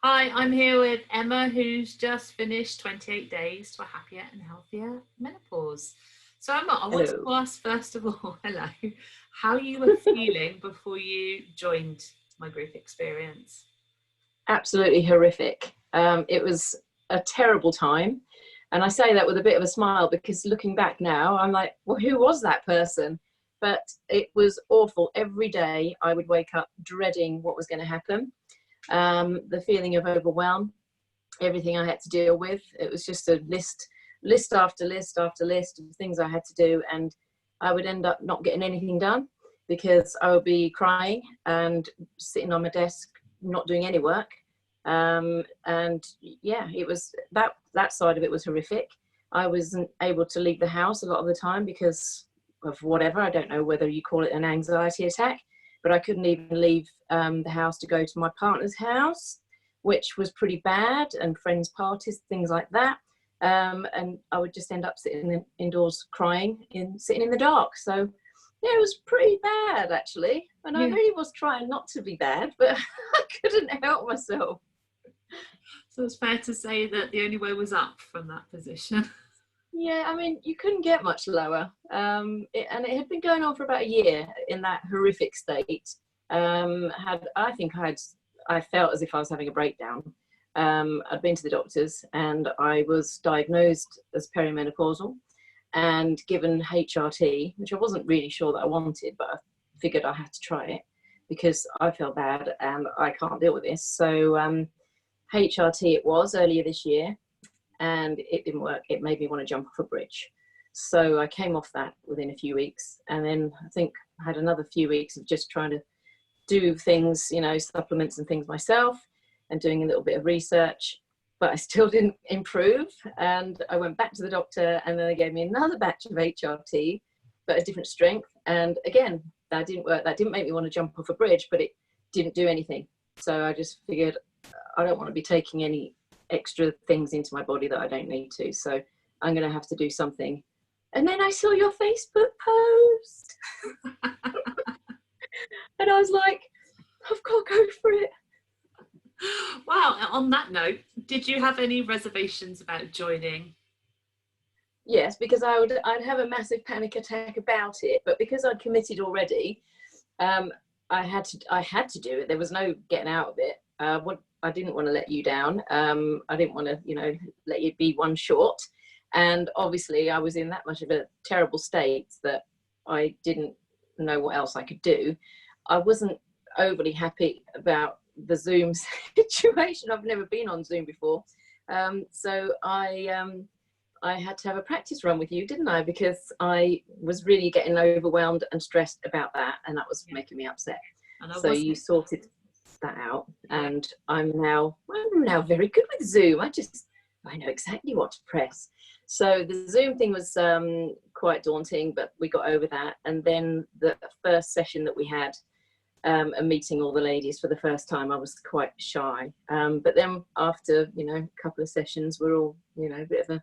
Hi, I'm here with Emma, who's just finished 28 days to a happier and healthier menopause. So, Emma, I wanted Hello. to ask first of all, hello, how you were feeling before you joined my group experience. Absolutely horrific. It was a terrible time. And I say that with a bit of a smile because looking back now, I'm like, well, who was that person? But it was awful. Every day I would wake up dreading what was going to happen. The feeling of overwhelm, everything I had to deal with. It was just a list after list after list of things I had to do. And I would end up not getting anything done because I would be crying and sitting on my desk, not doing any work. And yeah, it was that side of it was horrific. I wasn't able to leave the house a lot of the time because of whatever. I don't know whether you call it an anxiety attack, but I couldn't even leave the house to go to my partner's house, which was pretty bad, and friends' parties, things like that. And I would just end up sitting indoors crying, sitting in the dark. So yeah, it was pretty bad actually. And I Yeah. really was trying not to be bad, but I couldn't help myself. So it's fair to say that the only way was up from that position. Yeah, I mean, you couldn't get much lower. And it had been going on for about a year in that horrific state. I felt as if I was having a breakdown. I'd been to the doctors and I was diagnosed as perimenopausal and given HRT, which I wasn't really sure that I wanted, but I figured I had to try it because I felt bad and I can't deal with this. So HRT it was earlier this year, and it didn't work. It made me want to jump off a bridge. So I came off that within a few weeks. And then I think I had another few weeks of just trying to do things, supplements and things myself and doing a little bit of research, but I still didn't improve. And I went back to the doctor and then they gave me another batch of HRT, but a different strength. And again, that didn't work. That didn't make me want to jump off a bridge, but it didn't do anything. So I just figured I don't want to be taking any extra things into my body that I don't need to. So I'm going to have to do something. And then I saw your Facebook post and I was like, I've got to go for it. Well, on that note, did you have any reservations about joining? Yes, because I'd have a massive panic attack about it, but because I'd committed already, I had to do it. There was no getting out of it. I didn't want to let you down. I didn't want to, let you be one short. And obviously, I was in that much of a terrible state that I didn't know what else I could do. I wasn't overly happy about the Zoom situation. I've never been on Zoom before, so I had to have a practice run with you, didn't I? Because I was really getting overwhelmed and stressed about that, and that was making me upset. And I So you wasn't. sorted that out, Yeah. and I'm now very good with Zoom. I know exactly what to press. So the Zoom thing was quite daunting, but we got over that. And then the first session that we had, and meeting all the ladies for the first time, I was quite shy. But then after, a couple of sessions, we're all, a bit of a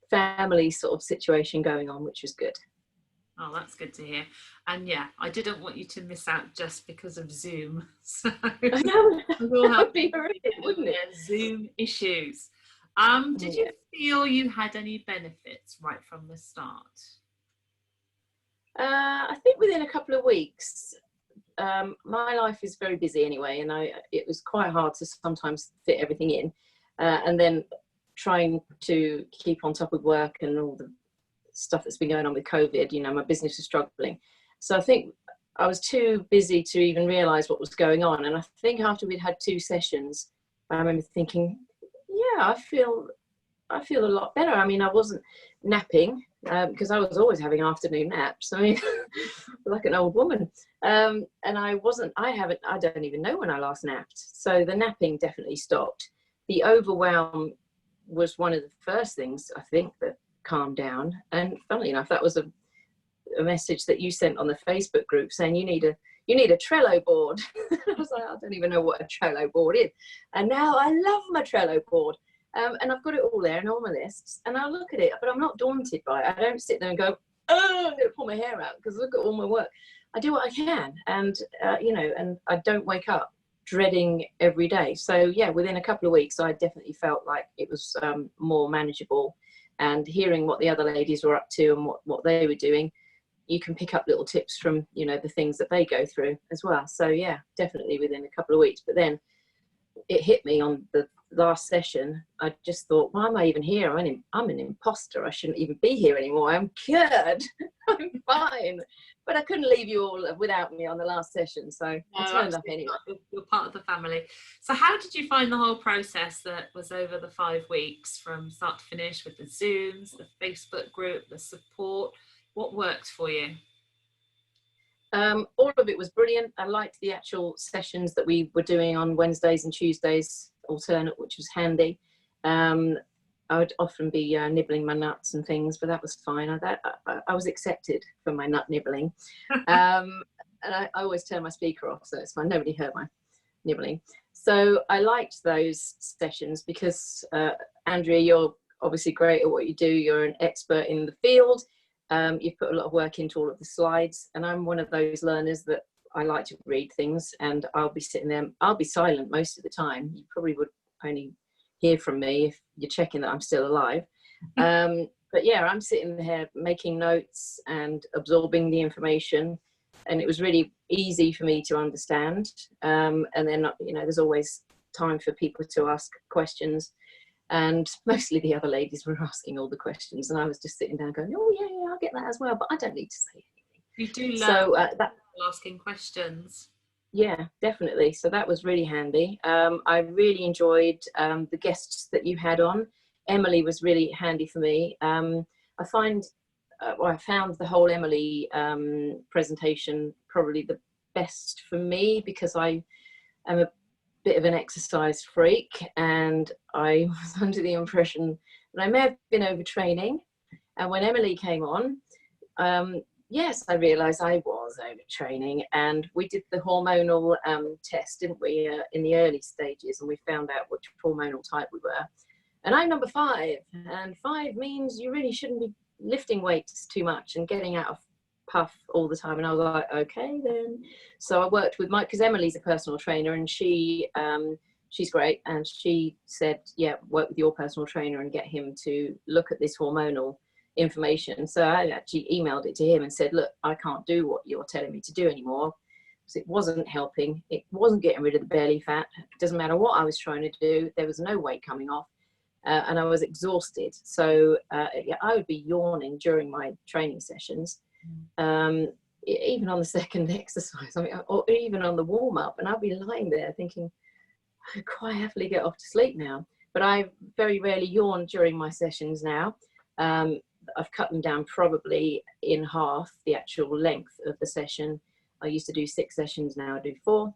family sort of situation going on, which was good. Oh, that's good to hear. And yeah, I didn't want you to miss out just because of Zoom. So I know, we'll that have would be horrific, wouldn't it? Zoom issues. Did you Yeah. feel you had any benefits right from the start? I think within a couple of weeks, my life is very busy anyway, and it was quite hard to sometimes fit everything in, and then trying to keep on top of work and all the stuff that's been going on with COVID. My business was struggling, so I think I was too busy to even realise what was going on. And I think after we'd had 2 sessions, I remember thinking, yeah, I feel a lot better. I mean, I wasn't napping because I was always having afternoon naps. I mean, like an old woman. And I don't even know when I last napped. So the napping definitely stopped. The overwhelm was one of the first things I think that calmed down. And funnily enough, that was a message that you sent on the Facebook group saying you need a Trello board. I was like, I don't even know what a Trello board is. And now I love my Trello board. And I've got it all there in all my lists, and I look at it, but I'm not daunted by it. I don't sit there and go, oh, I'm going to pull my hair out because look at all my work. I do what I can, and and I don't wake up dreading every day. So yeah, within a couple of weeks, I definitely felt like it was more manageable. And hearing what the other ladies were up to and what they were doing, you can pick up little tips from, you know, the things that they go through as well. So yeah, definitely within a couple of weeks. But then it hit me on the last session. I just thought, why am I even here? I'm an imposter. I shouldn't even be here anymore. I'm cured. I'm fine. But I couldn't leave you all without me on the last session. So No, I turned up anyway. You're part of the family. So how did you find the whole process that was over the 5 weeks from start to finish, with the Zooms, the Facebook group, the support? What worked for you? All of it was brilliant. I liked the actual sessions that we were doing on Wednesdays and Tuesdays alternate, which was handy. I would often be nibbling my nuts and things, but that was fine. I was accepted for my nut nibbling. And I always turn my speaker off, so it's fine. Nobody heard my nibbling. So I liked those sessions because, Andrea, you're obviously great at what you do. You're an expert in the field. You've put a lot of work into all of the slides, and I'm one of those learners that I like to read things, and I'll be sitting there, I'll be silent most of the time. You probably would only hear from me if you're checking that I'm still alive. But yeah, I'm sitting there making notes and absorbing the information, and it was really easy for me to understand. And then, you know, there's always time for people to ask questions. And mostly the other ladies were asking all the questions, and I was just sitting down going, oh yeah, I'll get that as well, but I don't need to say anything. You do learn so that asking questions. Yeah, definitely. So that was really handy. I really enjoyed the guests that you had on. Emily was really handy for me. I found the whole Emily presentation probably the best for me, because I am a bit of an exercise freak, and I was under the impression that I may have been overtraining. And when Emily came on, yes, I realised I was overtraining, and we did the hormonal test, didn't we, in the early stages, and we found out which hormonal type we were. And I'm number 5, and 5 means you really shouldn't be lifting weights too much and getting out of puff all the time. And I was like, okay then. So I worked with Mike, because Emily's a personal trainer, and she's great, and she said, yeah, work with your personal trainer and get him to look at this hormonal information. So I actually emailed it to him and said, look, I can't do what you're telling me to do anymore, because it wasn't helping. It wasn't getting rid of the belly fat. It doesn't matter what I was trying to do, there was no weight coming off. And I was exhausted. So yeah, I would be yawning during my training sessions, even on the second exercise, or even on the warm-up, and I'd be lying there thinking, I could quite happily get off to sleep now. But I very rarely yawn during my sessions now. I've cut them down probably in half, the actual length of the session. I used to do 6 sessions, now I do 4,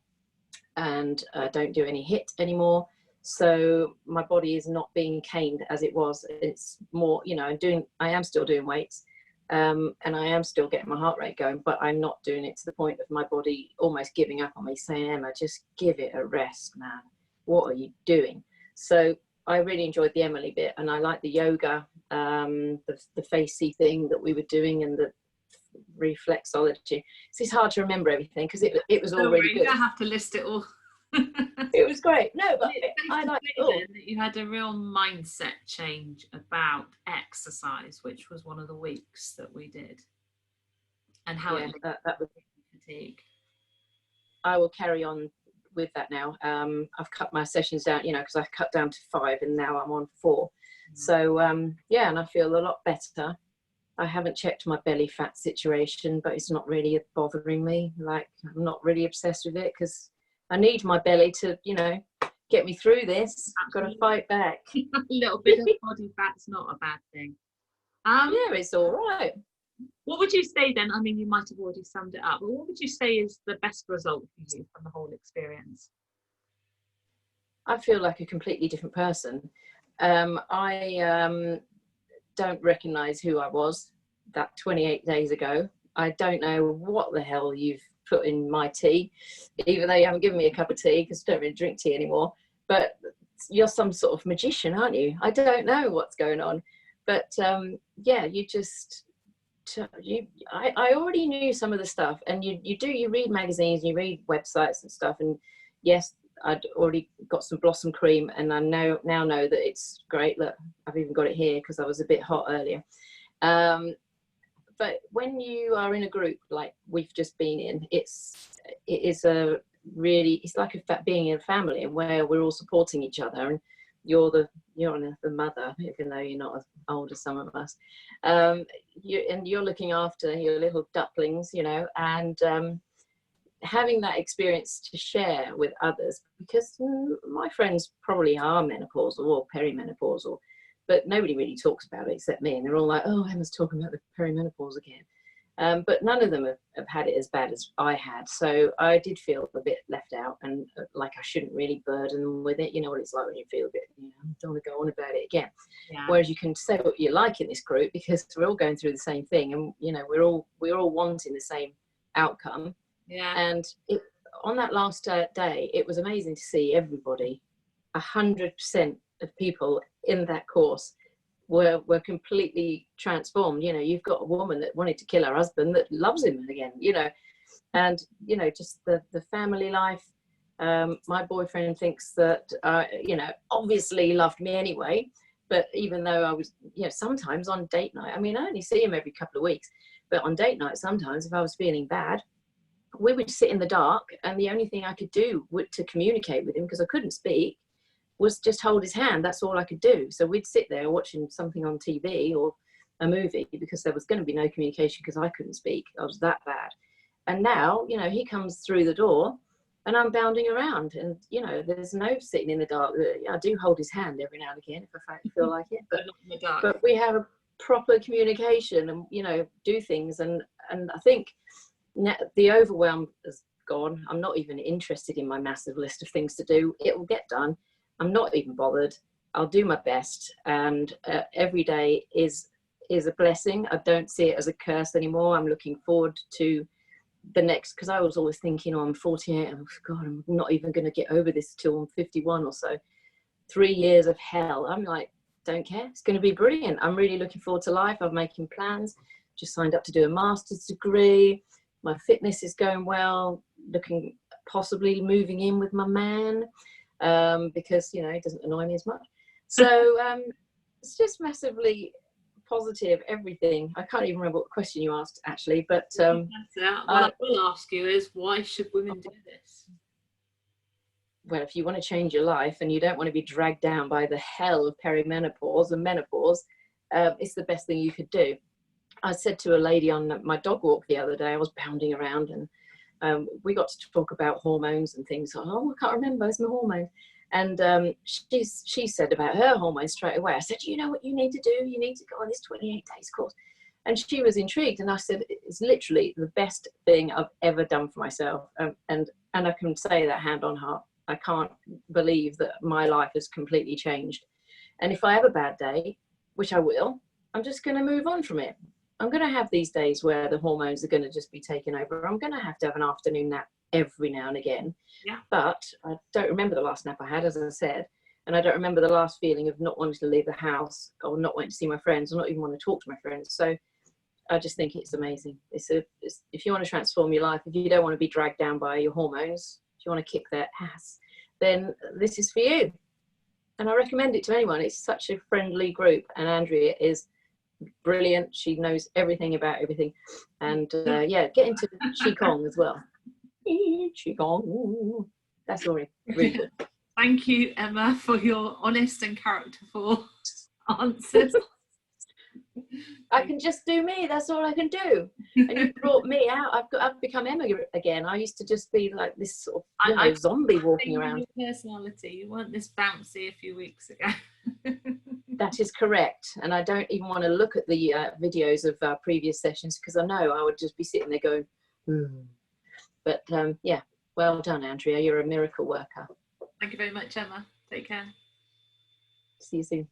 and don't do any HIIT anymore. So my body is not being caned as it was. It's more, you know, I am still doing weights, and I am still getting my heart rate going, but I'm not doing it to the point of my body almost giving up on me, saying, Emma, just give it a rest, man. What are you doing? So I really enjoyed the Emily bit, and I like the yoga, the facey thing that we were doing, and the reflexology. It's hard to remember everything because it was all really good. You don't have to list it all. It was great. No, but I like that you had a real mindset change about exercise, which was one of the weeks that we did, and how that was fatigue. I will carry on with that now. I've cut my sessions down, you know, because I've cut down to 5, and now I'm on 4. So yeah, and I feel a lot better. I haven't checked my belly fat situation, but it's not really bothering me. Like, I'm not really obsessed with it, because I need my belly to, you know, get me through this. I've got to fight back. A little bit of body fat's not a bad thing. Yeah, it's all right. What would you say then? I mean, you might have already summed it up, but what would you say is the best result for you from the whole experience? I feel like a completely different person. I don't recognise who I was that 28 days ago. I don't know what the hell you've put in my tea, even though you haven't given me a cup of tea, because I don't really drink tea anymore. But you're some sort of magician, aren't you? I don't know what's going on. But yeah, I already knew some of the stuff, and you read magazines, you read websites and stuff, and yes, I'd already got some blossom cream, and I now know that it's great. Look, I've even got it here because I was a bit hot earlier. But when you are in a group like we've just been in, it is a really, it's like being in a family where we're all supporting each other, and you're the mother, even though you're not as old as some of us. You're looking after your little ducklings, you know, and having that experience to share with others, because my friends probably are menopausal or perimenopausal, but nobody really talks about it except me, and they're all like, oh, Emma's talking about the perimenopause again. But none of them have had it as bad as I had, so I did feel a bit left out, and like I shouldn't really burden them with it. You know what it's like when you feel a bit, you know, don't want to go on about it again. Yeah. Whereas you can say what you like in this group, because we're all going through the same thing, and you know, we're all wanting the same outcome. Yeah. And on that last day, it was amazing to see everybody, 100% of people in that course were completely transformed. You know, you've got a woman that wanted to kill her husband that loves him again, you know, and, you know, just the family life. My boyfriend thinks that, you know, obviously loved me anyway, but even though I was, you know, sometimes on date night, I mean, I only see him every couple of weeks, but on date night, sometimes if I was feeling bad, we would sit in the dark, and the only thing I could do to communicate with him, because I couldn't speak, was just hold his hand. That's all I could do. So we'd sit there watching something on TV or a movie, because there was going to be no communication because I couldn't speak. I was that bad. And now, you know, he comes through the door and I'm bounding around, and, you know, there's no sitting in the dark. I do hold his hand every now and again if I feel like it, but we have a proper communication, and, you know, do things. And I think the overwhelm has gone. I'm not even interested in my massive list of things to do. It will get done. I'm not even bothered. I'll do my best, and every day is a blessing. I don't see it as a curse anymore. I'm looking forward to the next, because I was always thinking, oh, I'm 48, and God, I'm not even going to get over this till I'm 51 or so. 3 years of hell. I'm like, don't care. It's going to be brilliant. I'm really looking forward to life. I'm making plans. Just signed up to do a master's degree. My fitness is going well. Looking possibly moving in with my man, because, you know, it doesn't annoy me as much. So it's just massively positive, everything. I can't even remember what question you asked, actually, but what I will ask you is, why should women do this? Well, if you want to change your life and you don't want to be dragged down by the hell of perimenopause and menopause, it's the best thing you could do. I said to a lady on my dog walk the other day, I was bounding around, and we got to talk about hormones and things. Oh, I can't remember, it's my hormone. And she said about her hormones straight away. I said, you know what you need to do? You need to go on this 28 days course. And she was intrigued, and I said, it's literally the best thing I've ever done for myself. And I can say that hand on heart. I can't believe that my life has completely changed. And if I have a bad day, which I will, I'm just going to move on from it. I'm going to have these days where the hormones are going to just be taken over. I'm going to have an afternoon nap every now and again. Yeah. But I don't remember the last nap I had, as I said. And I don't remember the last feeling of not wanting to leave the house, or not wanting to see my friends, or not even want to talk to my friends. So I just think it's amazing. If you want to transform your life, if you don't want to be dragged down by your hormones, if you want to kick their ass, then this is for you. And I recommend it to anyone. It's such a friendly group, and Andrea is brilliant. She knows everything about everything. And yeah, get into Qigong as well. Qigong. That's all really good. Thank you, Emma, for your honest and characterful answers. I can just do me. That's all I can do. And you brought me out. I've become Emma again. I used to just be like this sort of zombie walking around. Your personality. You weren't this bouncy a few weeks ago. That is correct. And I don't even want to look at the videos of previous sessions, because I know I would just be sitting there going, But yeah, well done, Andrea. You're a miracle worker. Thank you very much, Emma. Take care. See you soon.